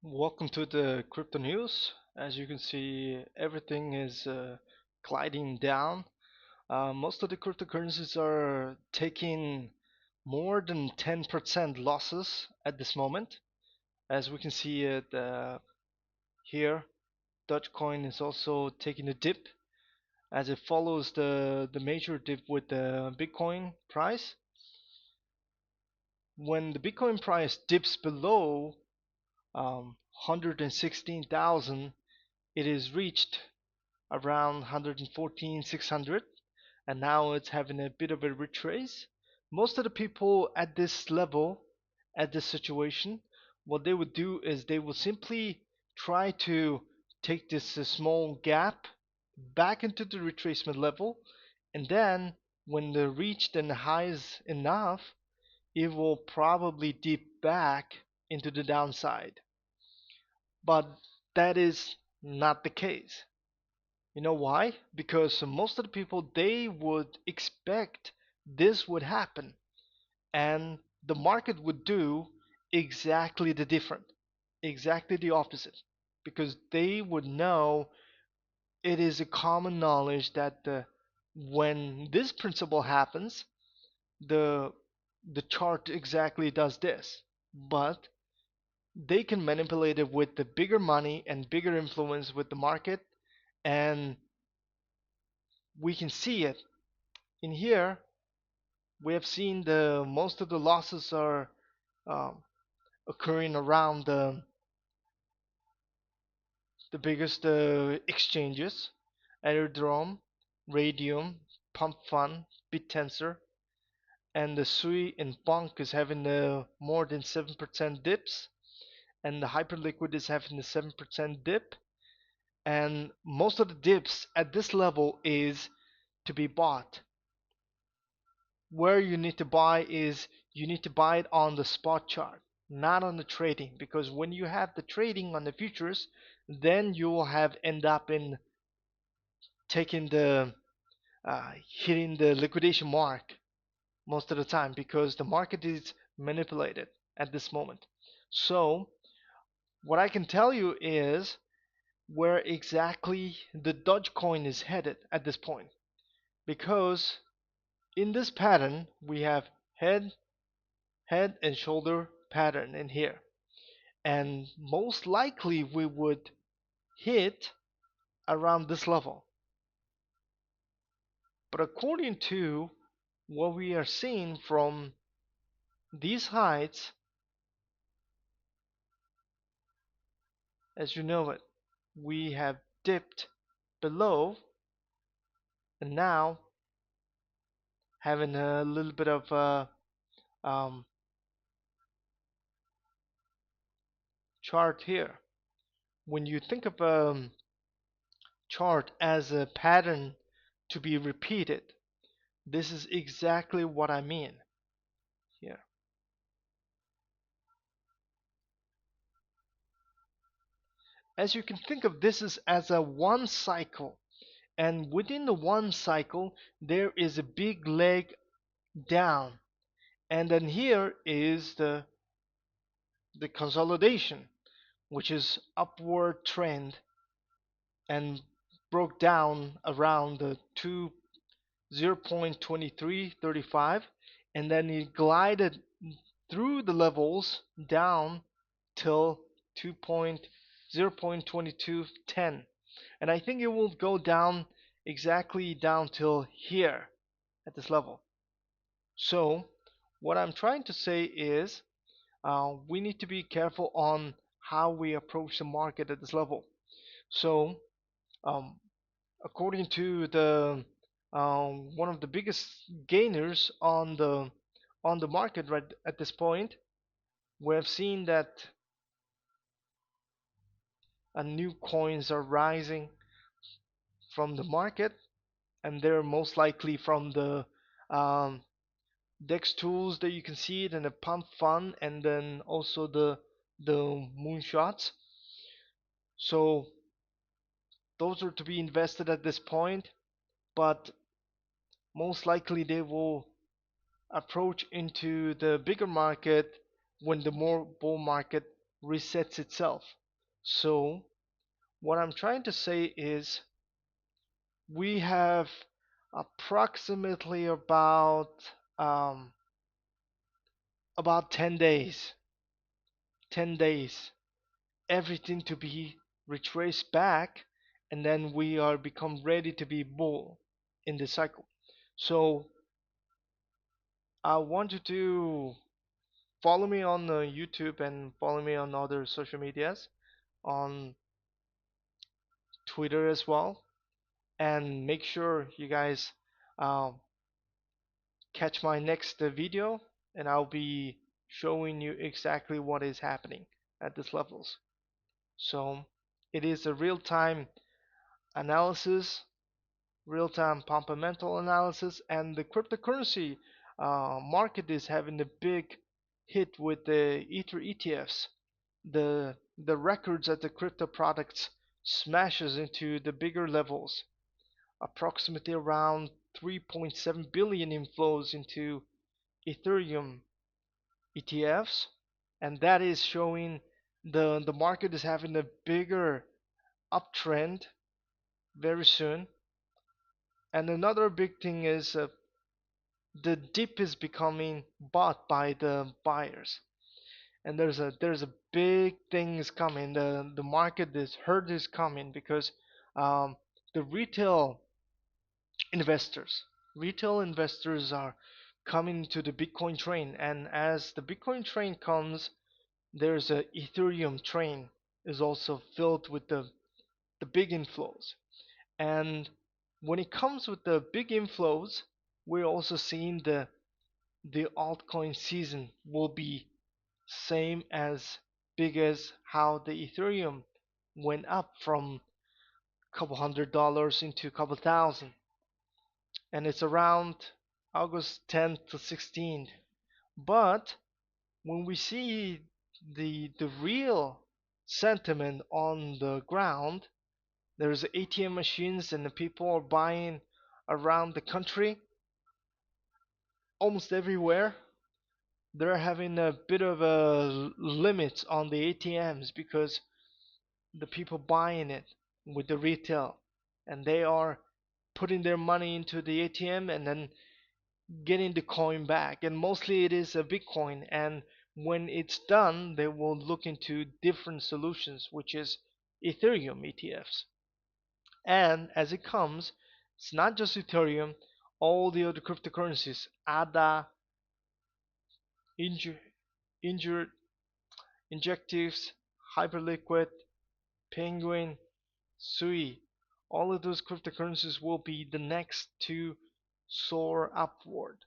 Welcome to the crypto news. As you can see, everything is gliding down. Most of the cryptocurrencies are taking more than 10% losses at this moment. As we can see it here, Dogecoin is also taking a dip as it follows the major dip with the Bitcoin price. When the Bitcoin price dips below 116,000, it is reached around 114,600, and now it's having a bit of a retrace. Most of the people at this level, at this situation, what they would do is they will simply try to take this small gap back into the retracement level, and then when they reach the highs enough, it will probably dip back into the downside. But that is not the case. You know why? Because most of the people, they would expect this would happen, and the market would do exactly the different, exactly the opposite, because they would know it is a common knowledge that when this principle happens, the the chart exactly does this, but they can manipulate it with the bigger money and bigger influence with the market, and we can see it in here. We have seen the most of the losses are um, occurring around the biggest exchanges: Aerodrome, Radium, Pump Fund, BitTensor, and the Sui and Bonk is having more than 7% dips, and the Hyperliquid is having a 7% dip, and most of the dips at this level is to be bought. Where you need to buy is you need to buy it on the spot chart, not on the trading, because when you have the trading on the futures, then you will have end up in taking the hitting the liquidation mark most of the time, because the market is manipulated at this moment. So what I can tell you is where exactly the Dogecoin is headed at this point, because in this pattern we have head and shoulder pattern in here, and most likely we would hit around this level. But according to what we are seeing from these heights, as you know it, we have dipped below, and now having a little bit of um, chart here. When you think of a chart as a pattern to be repeated, this is exactly what I mean here. As you can think of this as a one cycle, and within the one cycle there is a big leg down, and then here is the consolidation, which is upward trend, and broke down around the 0.2335, and then it glided through the levels down till 0.2210, and I think it will go down exactly down till here at this level. So what I'm trying to say is we need to be careful on how we approach the market at this level. So um, according to the one of the biggest gainers on the market right at this point, we have seen that new coins are rising from the market, and they're most likely from the um, DEX tools that you can see it in the pump fund, and then also the moonshots. So those are to be invested at this point, but most likely they will approach into the bigger market when the more bull market resets itself. So what I'm trying to say is we have approximately um, about 10 days, 10 days, everything to be retraced back, and then we are become ready to be bull in the cycle. So I want you to follow me on YouTube and follow me on other social medias, on Twitter as well, and make sure you guys um, catch my next video, and I'll be showing you exactly what is happening at these levels. So it is a real-time analysis, real-time fundamental analysis, and the cryptocurrency market is having a big hit with the Ether ETFs. The records at the crypto products smashes into the bigger levels, approximately around 3.7 billion inflows into Ethereum ETFs, and that is showing the market is having a bigger uptrend very soon. And another big thing is the dip is becoming bought by the buyers, and there's a big thing is coming. The market is herd is coming because um, the investors retail investors are coming to the Bitcoin train, and as the Bitcoin train comes, there's a Ethereum train is also filled with the big inflows. And when it comes with the big inflows, we're also seeing the altcoin season will be same as big as how the Ethereum went up from a couple $100 into a couple thousand, and it's around August 10th to 16th. But when we see the real sentiment on the ground, there's ATM machines and the people are buying around the country, almost everywhere. They're having a bit of a limit on the ATMs because the people buying it with the retail, and they are putting their money into the ATM and then getting the coin back, and mostly it is a Bitcoin. And when it's done, they will look into different solutions, which is Ethereum ETFs. And as it comes, it's not just Ethereum, all the other cryptocurrencies, ADA, Injur, Injur, Injectives, Hyperliquid, Penguin, Sui, all of those cryptocurrencies will be the next to soar upward.